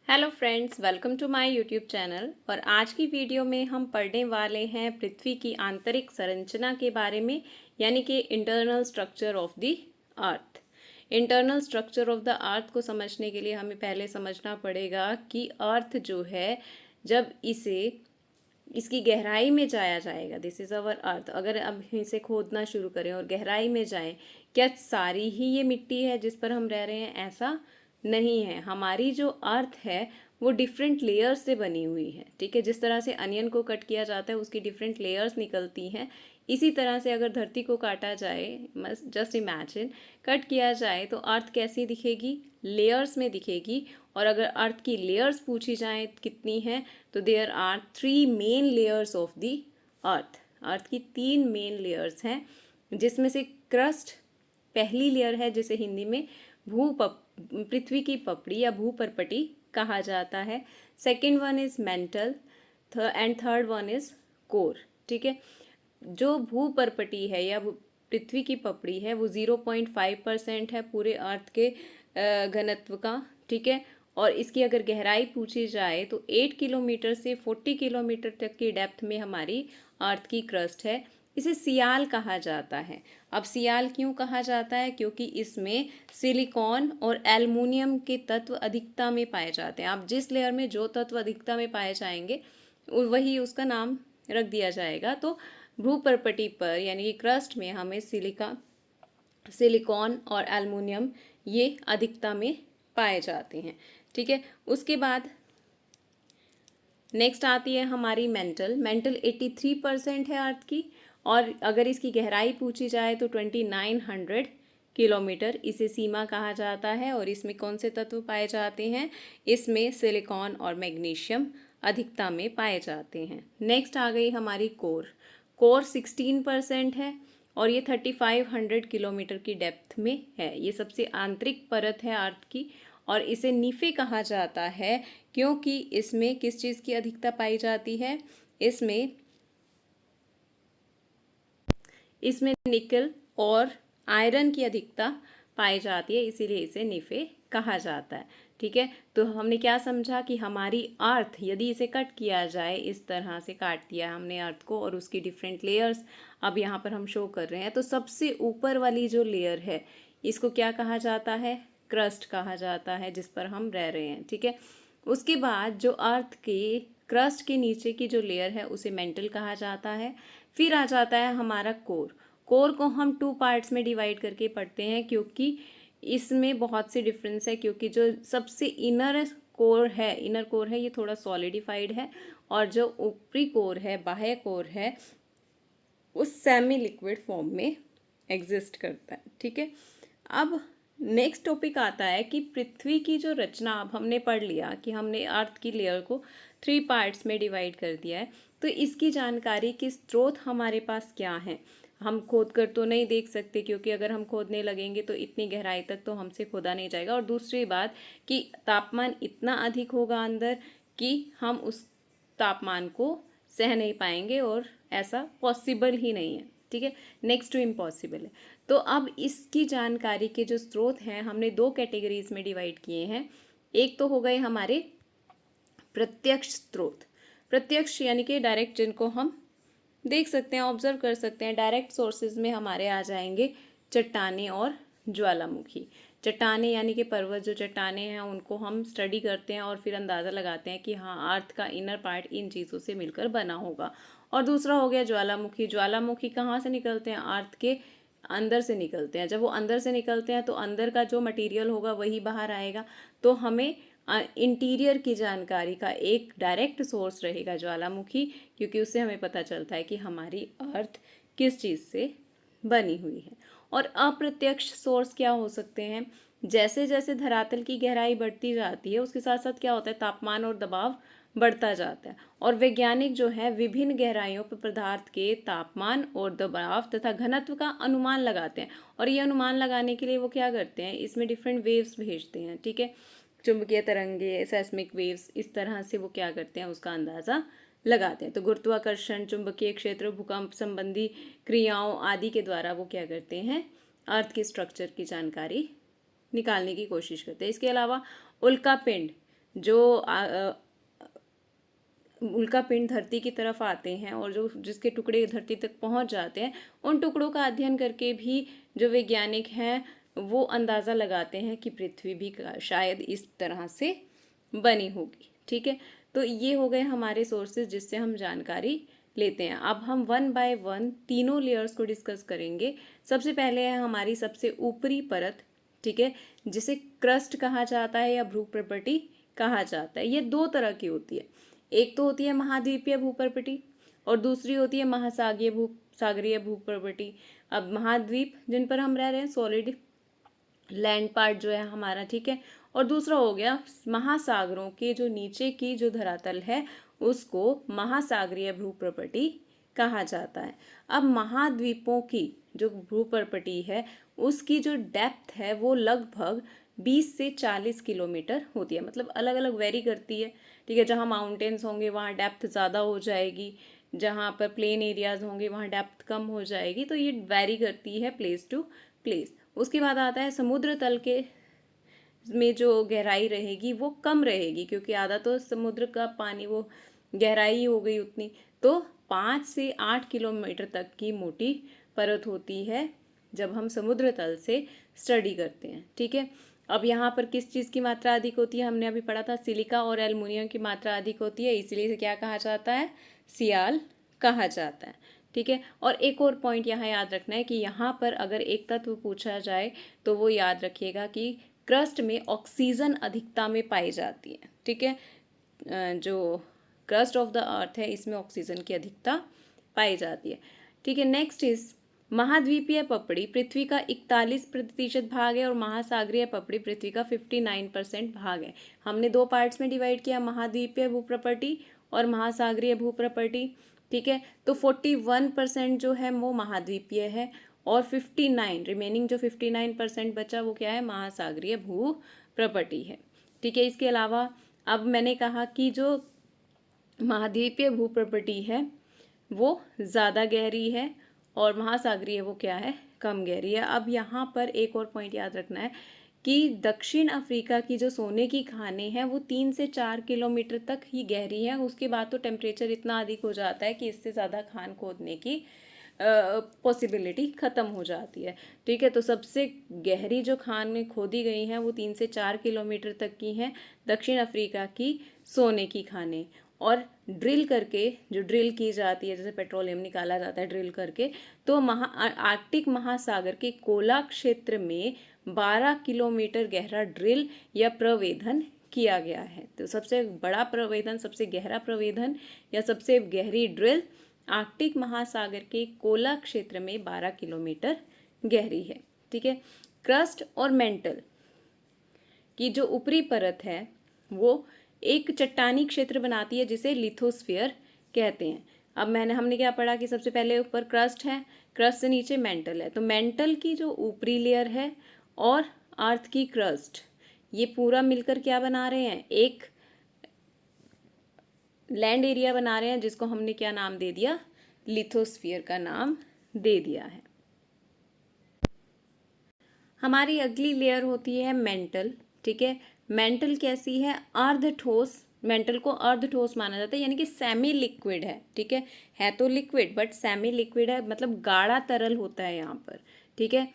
Hello friends, welcome to my YouTube channel. और आज की वीडियो में हम पढ़ने वाले हैं पृथ्वी की आंतरिक संरचना के बारे में, यानी कि internal structure of the earth. Internal structure of the अर्थ को समझने के लिए हमें पहले समझना पड़ेगा कि अर्थ जो है, जब इसकी गहराई में जाया जाएगा, दिस इज़ अवर अर्थ, अगर अब इसे खोदना शुरू करें और गहराई में जाएं, क्या सारी ही ये मिट्टी है जिस पर हम रह रहे हैं? ऐसा नहीं है। हमारी जो अर्थ है वो डिफरेंट लेयर्स से बनी हुई है। ठीक है, जिस तरह से अनियन को कट किया जाता है उसकी डिफरेंट लेयर्स निकलती हैं, इसी तरह से अगर धरती को काटा जाए, जस्ट इमेजिन, कट किया जाए तो अर्थ कैसी दिखेगी? लेयर्स में दिखेगी। और अगर अर्थ की लेयर्स पूछी जाए कितनी हैं, तो there are 3 main layers of the earth. Earth की 3 मेन लेयर्स हैं, जिसमें से क्रस्ट पहली लेयर है, जिसे हिंदी में पृथ्वी की पपड़ी या भूपर्पटी कहा जाता है। Second one is mental and third one is core. ठीक है, जो भूपर्पटी है या पृथ्वी की पपड़ी है वो 0.5% है पूरे अर्थ के घनत्व का। ठीक है, और इसकी अगर गहराई पूछी जाए तो 8 किलोमीटर से 40 किलोमीटर तक की डेप्थ में हमारी अर्थ की क्रस्ट है। इसे सियाल कहा जाता है। अब सियाल क्यों कहा जाता है? क्योंकि इसमें सिलिकॉन और एल्युमिनियम के तत्व अधिकता में पाए जाते हैं। आप जिस लेयर में जो तत्व अधिकता में पाए जाएंगे वही उसका नाम रख दिया जाएगा। तो भूपर्पटी पर यानी कि क्रस्ट में हमें सिलिकॉन और एल्युमिनियम ये अधिकता में पाए जाते हैं। ठीक है, उसके बाद नेक्स्ट आती है हमारी मेंटल 83% है अर्थ की, और अगर इसकी गहराई पूछी जाए तो 2900 किलोमीटर इसे सीमा कहा जाता है। और इसमें कौन से तत्व पाए जाते हैं? इसमें सिलिकॉन और मैग्नीशियम अधिकता में पाए जाते हैं। नेक्स्ट आ गई हमारी कोर 16% है, और ये 3500 किलोमीटर की डेप्थ में है। ये सबसे आंतरिक परत है अर्थ की, और इसे नीफे कहा जाता है क्योंकि इसमें किस चीज़ की अधिकता पाई जाती है? इसमें निकल और आयरन की अधिकता पाई जाती है, इसीलिए इसे नीफे कहा जाता है। ठीक है, तो हमने क्या समझा कि हमारी अर्थ यदि इसे कट किया जाए, इस तरह से काट दिया हमने अर्थ को और उसकी डिफरेंट लेयर्स अब यहाँ पर हम शो कर रहे हैं, तो सबसे ऊपर वाली जो लेयर है इसको क्या कहा जाता है? क्रस्ट कहा जाता है, जिस पर हम रह रहे हैं। ठीक है, उसके बाद जो अर्थ के क्रस्ट के नीचे की जो लेयर है उसे मेंटल कहा जाता है। फिर आ जाता है हमारा कोर को हम 2 पार्ट्स में डिवाइड करके पढ़ते हैं, क्योंकि इसमें बहुत सी डिफरेंस है। क्योंकि जो सबसे इनर कोर है ये थोड़ा सॉलिडिफाइड है, और जो ऊपरी कोर है, बाह्य कोर है, उस सेमी लिक्विड फॉर्म में एग्जिस्ट करता है। ठीक है, अब नेक्स्ट टॉपिक आता है कि पृथ्वी की जो रचना, अब हमने पढ़ लिया कि हमने अर्थ की लेयर को 3 पार्ट्स में डिवाइड कर दिया है, तो इसकी जानकारी के स्रोत हमारे पास क्या हैं? हम खोद कर तो नहीं देख सकते, क्योंकि अगर हम खोदने लगेंगे तो इतनी गहराई तक तो हमसे खोदा नहीं जाएगा। और दूसरी बात कि तापमान इतना अधिक होगा अंदर कि हम उस तापमान को सह नहीं पाएंगे, और ऐसा पॉसिबल ही नहीं है। ठीक है, नेक्स्ट टू इम्पॉसिबल है। तो अब इसकी जानकारी के जो स्रोत हैं हमने 2 कैटेगरीज में डिवाइड किए हैं। एक तो हो गए हमारे प्रत्यक्ष स्रोत, प्रत्यक्ष यानी कि डायरेक्ट, जिनको हम देख सकते हैं, ऑब्जर्व कर सकते हैं। डायरेक्ट सोर्सेज में हमारे आ जाएंगे चट्टानें और ज्वालामुखी। चट्टानें यानी कि पर्वत, जो चट्टानें हैं उनको हम स्टडी करते हैं और फिर अंदाज़ा लगाते हैं कि हाँ, अर्थ का इनर पार्ट इन चीज़ों से मिलकर बना होगा। और दूसरा हो गया ज्वालामुखी। ज्वालामुखी कहाँ से निकलते हैं? अर्थ के अंदर से निकलते हैं। जब वो अंदर से निकलते हैं तो अंदर का जो मटेरियल होगा वही बाहर आएगा। तो हमें इंटीरियर की जानकारी का एक डायरेक्ट सोर्स रहेगा ज्वालामुखी, क्योंकि उससे हमें पता चलता है कि हमारी अर्थ किस चीज़ से बनी हुई है। और अप्रत्यक्ष सोर्स क्या हो सकते हैं? जैसे जैसे धरातल की गहराई बढ़ती जाती है उसके साथ साथ क्या होता है? तापमान और दबाव बढ़ता जाता है, और वैज्ञानिक जो है विभिन्न गहराइयों पर पदार्थ के तापमान और दबाव तथा घनत्व का अनुमान लगाते हैं। और ये अनुमान लगाने के लिए वो क्या करते हैं? इसमें डिफरेंट वेव्स भेजते हैं। ठीक है, चुंबकीय तरंगे, सेस्मिक वेव्स, इस तरह से वो क्या करते हैं? उसका अंदाज़ा लगाते हैं। तो गुरुत्वाकर्षण, चुंबकीय क्षेत्र, भूकंप संबंधी क्रियाओं आदि के द्वारा वो क्या करते हैं? अर्थ के स्ट्रक्चर की जानकारी निकालने की कोशिश करते हैं। इसके अलावा उल्का पिंड, जो उल्का पिंड धरती की तरफ आते हैं और जो जिसके टुकड़े धरती तक पहुंच जाते हैं, उन टुकड़ों का अध्ययन करके भी जो वैज्ञानिक हैं वो अंदाज़ा लगाते हैं कि पृथ्वी भी शायद इस तरह से बनी होगी। ठीक है, तो ये हो गए हमारे सोर्सेज जिससे हम जानकारी लेते हैं। अब हम वन बाय वन तीनों लेयर्स को डिस्कस करेंगे। सबसे पहले है हमारी सबसे ऊपरी परत, ठीक है, जिसे क्रस्ट कहा जाता है या भूप्रपटी कहा जाता है। ये दो तरह की होती है, एक तो होती है महाद्वीपीय भूप्रपटी और दूसरी होती है सागरीय भूप्रपटी। अब महाद्वीप जिन पर हम रह रहे हैं, सॉलिड लैंड पार्ट जो है हमारा, ठीक है, और दूसरा हो गया महासागरों के जो नीचे की जो धरातल है उसको महासागरीय भूप्रपटी कहा जाता है। अब महाद्वीपों की जो भूप्रपटी है उसकी जो डेप्थ है वो लगभग 20 से 40 किलोमीटर होती है, मतलब अलग अलग वेरी करती है। ठीक है, जहाँ माउंटेन्स होंगे वहाँ डेप्थ ज़्यादा हो जाएगी, जहाँ पर प्लेन एरियाज होंगे वहाँ डेप्थ कम हो जाएगी, तो ये वेरी करती है प्लेस टू प्लेस। उसके बाद आता है समुद्र तल के में जो गहराई रहेगी वो कम रहेगी, क्योंकि आधा तो समुद्र का पानी वो गहराई हो गई उतनी, तो 5 से 8 किलोमीटर तक की मोटी परत होती है जब हम समुद्र तल से स्टडी करते हैं। ठीक है, अब यहाँ पर किस चीज़ की मात्रा अधिक होती है, हमने अभी पढ़ा था सिलिका और एल्युमिनियम की मात्रा अधिक होती है, इसलिए इसे क्या कहा जाता है, सियाल कहा जाता है। ठीक है, और एक और पॉइंट यहाँ याद रखना है कि यहाँ पर अगर एक तत्व पूछा जाए तो वो याद रखिएगा कि क्रस्ट में ऑक्सीजन अधिकता में पाई जाती है। ठीक है, जो क्रस्ट ऑफ द अर्थ है इसमें ऑक्सीजन की अधिकता पाई जाती है। ठीक है, नेक्स्ट इज महाद्वीपीय पपड़ी पृथ्वी का 41% भाग है और महासागरीय पपड़ी पृथ्वी का 59% भाग है। हमने दो पार्ट्स में डिवाइड किया, महाद्वीपीय भूप्रपटी और महासागरीय भूप्रपटी। ठीक है, तो 41% जो है वो महाद्वीपीय है और 59 रिमेनिंग जो 59% बचा वो क्या है, महासागरीय भूप्रपटी है। ठीक है, इसके अलावा अब मैंने कहा कि जो महाद्वीपीय भूप्रपटी है वो ज़्यादा गहरी है और महासागरीय वो क्या है, कम गहरी है। अब यहाँ पर एक और पॉइंट याद रखना है कि दक्षिण अफ्रीका की जो सोने की खानें हैं वो 3 से 4 किलोमीटर तक ही गहरी है, उसके बाद तो टेम्परेचर इतना अधिक हो जाता है कि इससे ज़्यादा खान खोदने की पॉसिबिलिटी ख़त्म हो जाती है। ठीक है, तो सबसे गहरी जो खान खोदी गई हैं वो 3 से 4 किलोमीटर तक की हैं, दक्षिण अफ्रीका की सोने की खानें। और ड्रिल करके जो ड्रिल की जाती है, जैसे पेट्रोलियम निकाला जाता है ड्रिल करके, तो आर्कटिक महासागर के कोला क्षेत्र में 12 किलोमीटर गहरा ड्रिल या प्रवेधन किया गया है। तो सबसे बड़ा प्रवेधन, सबसे गहरा प्रवेधन या सबसे गहरी ड्रिल आर्कटिक महासागर के कोला क्षेत्र में 12 किलोमीटर गहरी है। ठीक है, क्रस्ट और मेंटल की जो ऊपरी परत है वो एक चट्टानी क्षेत्र बनाती है जिसे लिथोस्फीयर कहते हैं। अब हमने क्या पढ़ा कि सबसे पहले ऊपर क्रस्ट है, क्रस्ट से नीचे मेंटल है, तो मेंटल की जो ऊपरी लेयर है और अर्थ की क्रस्ट, ये पूरा मिलकर क्या बना रहे हैं, एक लैंड एरिया बना रहे हैं जिसको हमने क्या नाम दे दिया, लिथोस्फीयर का नाम दे दिया है। हमारी अगली लेयर होती है मेंटल। ठीक है, मेंटल कैसी है, अर्ध ठोस, मेंटल को अर्ध ठोस माना जाता है, यानी कि सेमी लिक्विड है। ठीक है तो लिक्विड बट सेमी लिक्विड है, मतलब गाढ़ा तरल होता है यहाँ पर। ठीक है,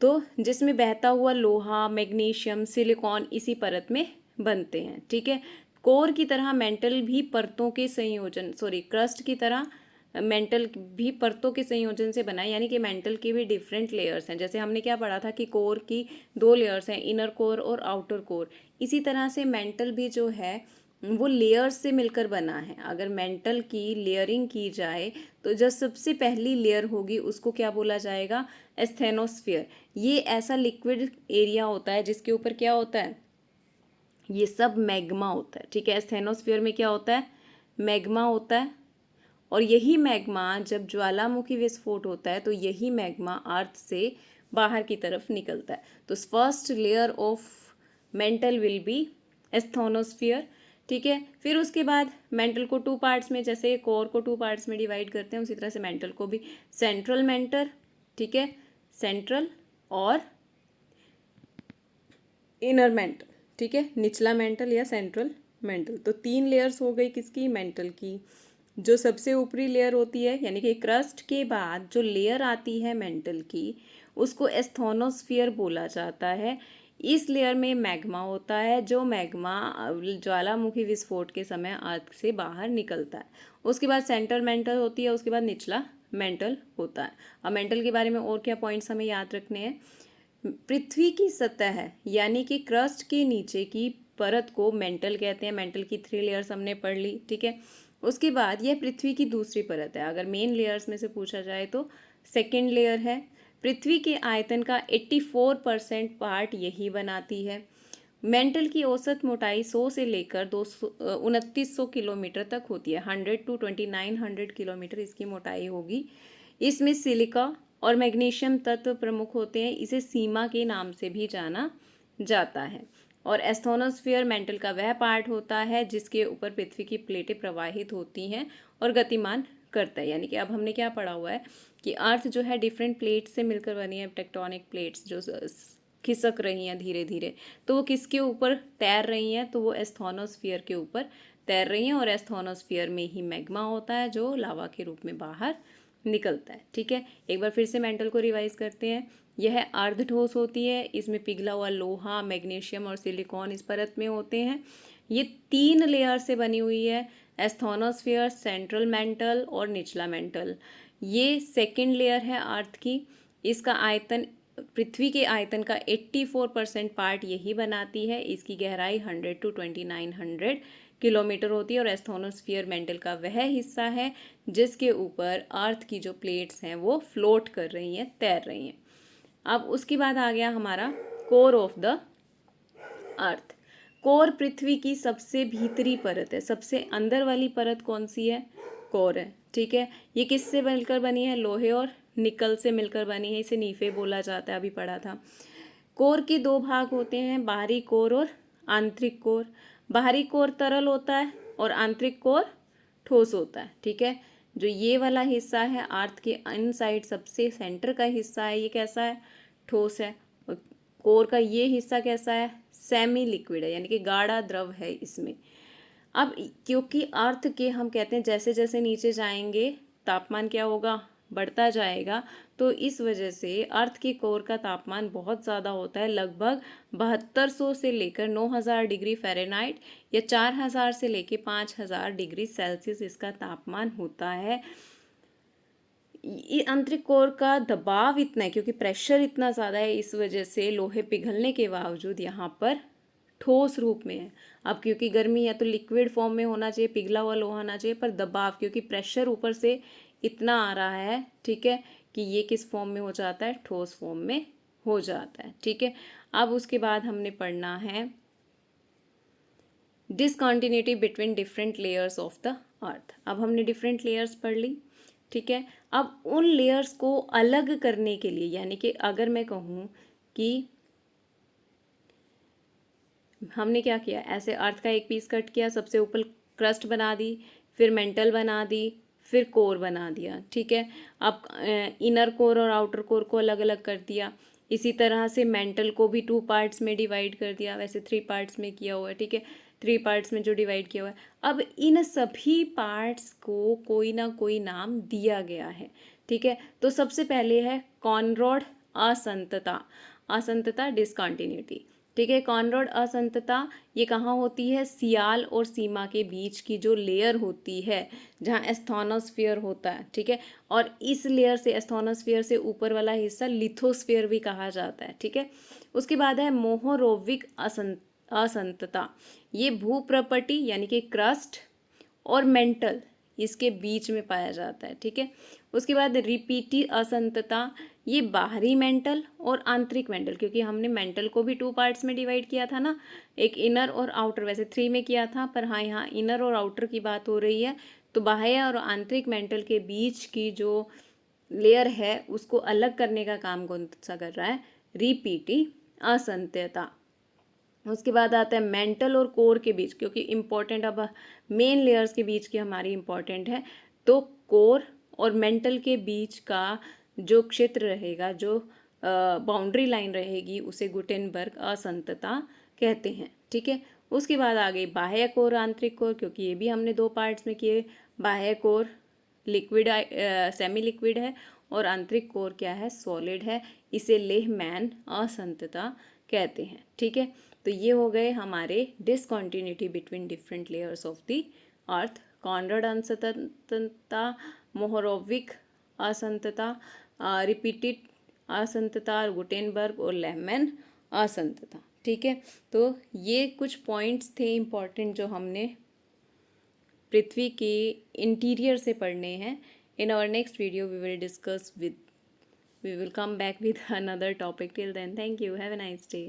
तो जिसमें बहता हुआ लोहा, मैग्नीशियम, सिलिकॉन इसी परत में बनते हैं। ठीक है, कोर की तरह मेंटल भी परतों के संयोजन, क्रस्ट की तरह मेंटल भी परतों के संयोजन से बना है, यानी कि मेंटल के भी डिफरेंट लेयर्स हैं। जैसे हमने क्या पढ़ा था कि कोर की दो लेयर्स हैं, इनर कोर और आउटर कोर, इसी तरह से मेंटल भी जो है वो लेयर्स से मिलकर बना है। अगर मेंटल की लेयरिंग की जाए तो जो सबसे पहली लेयर होगी उसको क्या बोला जाएगा, एस्थेनोस्फीयर। ये ऐसा लिक्विड एरिया होता है जिसके ऊपर क्या होता है, ये सब मैग्मा होता है। ठीक है, एस्थेनोस्फीयर में क्या होता है, मैग्मा होता है, और यही मैग्मा जब ज्वालामुखी विस्फोट होता है तो यही मैग्मा अर्थ से बाहर की तरफ निकलता है। तो first layer of mental will be asthenosphere. ठीक है, फिर उसके बाद मेंटल को टू पार्ट्स में, जैसे कोर को टू पार्ट्स में डिवाइड करते हैं उसी तरह से मेंटल को भी सेंट्रल मेंटल, ठीक है, सेंट्रल और इनर मेंटल। ठीक है, निचला मेंटल या सेंट्रल मेंटल। तो 3 लेयर्स हो गई किसकी, मेंटल की। जो सबसे ऊपरी लेयर होती है यानी कि क्रस्ट के बाद जो लेयर आती है मेंटल की, उसको एस्थोनोस्फियर बोला जाता है। इस लेयर में मैग्मा होता है, जो मैग्मा ज्वालामुखी विस्फोट के समय अर्थ से बाहर निकलता है। उसके बाद सेंट्रल मेंटल होती है, उसके बाद निचला मेंटल होता है। अब मेंटल के बारे में और क्या पॉइंट्स हमें याद रखने हैं। पृथ्वी की सतह यानी कि क्रस्ट के नीचे की परत को मेंटल कहते हैं। मेंटल की 3 लेयर्स हमने पढ़ ली, ठीक है। उसके बाद यह पृथ्वी की दूसरी परत है। अगर मेन लेयर्स में से पूछा जाए तो सेकेंड लेयर है। पृथ्वी के आयतन का 84% पार्ट यही बनाती है। मेंटल की औसत मोटाई 100 से लेकर 2900 किलोमीटर तक होती है। 100 to 2900 किलोमीटर इसकी मोटाई होगी। इसमें सिलिका और मैग्नीशियम तत्व प्रमुख होते हैं। इसे सीमा के नाम से भी जाना जाता है। और एस्थोनोस्फियर मेंटल का वह पार्ट होता है जिसके ऊपर पृथ्वी की प्लेटें प्रवाहित होती हैं और गतिमान करता है। यानी कि अब हमने क्या पढ़ा हुआ है कि अर्थ जो है डिफरेंट प्लेट्स से मिलकर बनी है, टेक्टोनिक प्लेट्स जो खिसक रही हैं धीरे धीरे। तो वो किसके ऊपर तैर रही हैं, तो वो एस्थोनोस्फियर के ऊपर तैर रही हैं। और एस्थोनोस्फियर में ही मैग्मा होता है जो लावा के रूप में बाहर निकलता है, ठीक है। एक बार फिर से मेंटल को रिवाइज करते हैं। यह अर्ध ठोस होती है। इसमें पिघला हुआ लोहा, मैग्नीशियम और सिलिकॉन इस परत में होते हैं। ये 3 लेयर से बनी हुई है, एस्थोनोस्फियर, सेंट्रल मेंटल और निचला मेंटल। ये सेकेंड लेयर है अर्थ की। इसका आयतन, पृथ्वी के आयतन का 84% पार्ट यही बनाती है। इसकी गहराई 100 to 2900 किलोमीटर होती है। और एस्थोनोस्फियर मेंटल का वह हिस्सा है जिसके ऊपर अर्थ की जो प्लेट्स हैं वो फ्लोट कर रही हैं, तैर रही हैं। अब उसके बाद आ गया हमारा core of the earth. Core पृथ्वी की सबसे भीतरी परत है। सबसे अंदर वाली परत कौन सी है, कोर है, ठीक है। ये किससे मिलकर बनी है, लोहे और निकल से मिलकर बनी है। इसे नीफे बोला जाता है, अभी पढ़ा था। कोर के 2 भाग होते हैं, बाहरी कोर और आंतरिक कोर। बाहरी कोर तरल होता है और आंतरिक कोर ठोस होता है, ठीक है। जो ये वाला हिस्सा है अर्थ के इनसाइड सबसे सेंटर का हिस्सा है, ये कैसा है, ठोस है। और कोर का ये हिस्सा कैसा है, सेमी लिक्विड है, यानी कि गाढ़ा द्रव है इसमें। अब क्योंकि अर्थ के हम कहते हैं जैसे जैसे नीचे जाएंगे तापमान क्या होगा, बढ़ता जाएगा। तो इस वजह से अर्थ के कोर का तापमान बहुत ज़्यादा होता है। लगभग 7200 से लेकर 9000 डिग्री फ़ारेनहाइट या 4000 से लेकर 5000 डिग्री सेल्सियस इसका तापमान होता है। ये आंतरिक कोर का दबाव इतना है क्योंकि प्रेशर इतना ज़्यादा है, इस वजह से लोहे पिघलने के बावजूद यहाँ पर ठोस रूप में है। अब क्योंकि गर्मी है तो लिक्विड फॉर्म में होना चाहिए, पिघला हुआ लोहा होना चाहिए, पर दबाव क्योंकि प्रेशर ऊपर से इतना आ रहा है, ठीक है, कि ये किस फॉर्म में हो जाता है, ठोस फॉर्म में हो जाता है, ठीक है। अब उसके बाद हमने पढ़ना है discontinuity between different layers of the अर्थ। अब हमने डिफरेंट लेयर्स पढ़ ली, ठीक है। अब उन लेयर्स को अलग करने के लिए, यानी कि अगर मैं कहूँ कि हमने क्या किया, ऐसे अर्थ का एक पीस कट किया, सबसे ऊपर क्रस्ट बना दी, फिर मेंटल बना दी, फिर कोर बना दिया, ठीक है। अब इनर कोर और आउटर कोर को अलग अलग कर दिया। इसी तरह से मेंटल को भी 2 पार्ट्स में डिवाइड कर दिया, वैसे 3 पार्ट्स में किया हुआ है, ठीक है। 3 पार्ट्स में जो डिवाइड किया हुआ है, अब इन सभी पार्ट्स को कोई ना कोई नाम दिया गया है, ठीक है। तो सबसे पहले है कॉनरॉड असंतता, असंतता डिसकॉन्टिन्यूटी, ठीक है। कॉनरॉड असंतता ये कहाँ होती है, सियाल और सीमा के बीच की जो लेयर होती है जहाँ एस्थोनोस्फियर होता है, ठीक है। और इस लेयर से, एस्थोनोस्फियर से ऊपर वाला हिस्सा लिथोस्फियर भी कहा जाता है, ठीक है। उसके बाद है मोहोरोविक असंतता। ये भूप्रपटी यानी कि क्रस्ट और मेंटल इसके बीच में पाया जाता है, ठीक है। उसके बाद रिपीटी असंतता, ये बाहरी मेंटल और आंतरिक मेंटल, क्योंकि हमने मेंटल को भी 2 पार्ट्स में डिवाइड किया था ना, एक इनर और आउटर, वैसे 3 में किया था, पर हाँ यहाँ इनर और आउटर की बात हो रही है। तो बाह्य और आंतरिक मेंटल के बीच की जो लेयर है उसको अलग करने का काम कौन सा कर रहा है, रिपीटी असंतता। उसके बाद आता है मेंटल और कोर के बीच, क्योंकि इम्पोर्टेंट अब मेन लेयर्स के बीच की हमारी इम्पोर्टेंट है। तो कोर और मेंटल के बीच का जो क्षेत्र रहेगा, जो बाउंड्री लाइन रहेगी, उसे गुटेनबर्ग असंतता कहते हैं, ठीक है। उसके बाद आ गई बाह्य कोर आंतरिक कोर, क्योंकि ये भी हमने दो पार्ट्स में किए। बाह्य कोर लिक्विड सेमी लिक्विड है और आंतरिक कोर क्या है, सॉलिड है। इसे लेहमैन असंतता कहते हैं। ठीक है, तो ये हो गए हमारे discontinuity between different layers of the earth. Conrad असंतता, मोहरोविक असंतता, रिपीटेड असंतता, गुटेनबर्ग और लेहमैन असंतता। ठीक है, तो ये कुछ पॉइंट्स थे इम्पॉर्टेंट जो हमने पृथ्वी के इंटीरियर से पढ़ने हैं। In our next video we will come back with another topic. Till then, thank you, have a nice day.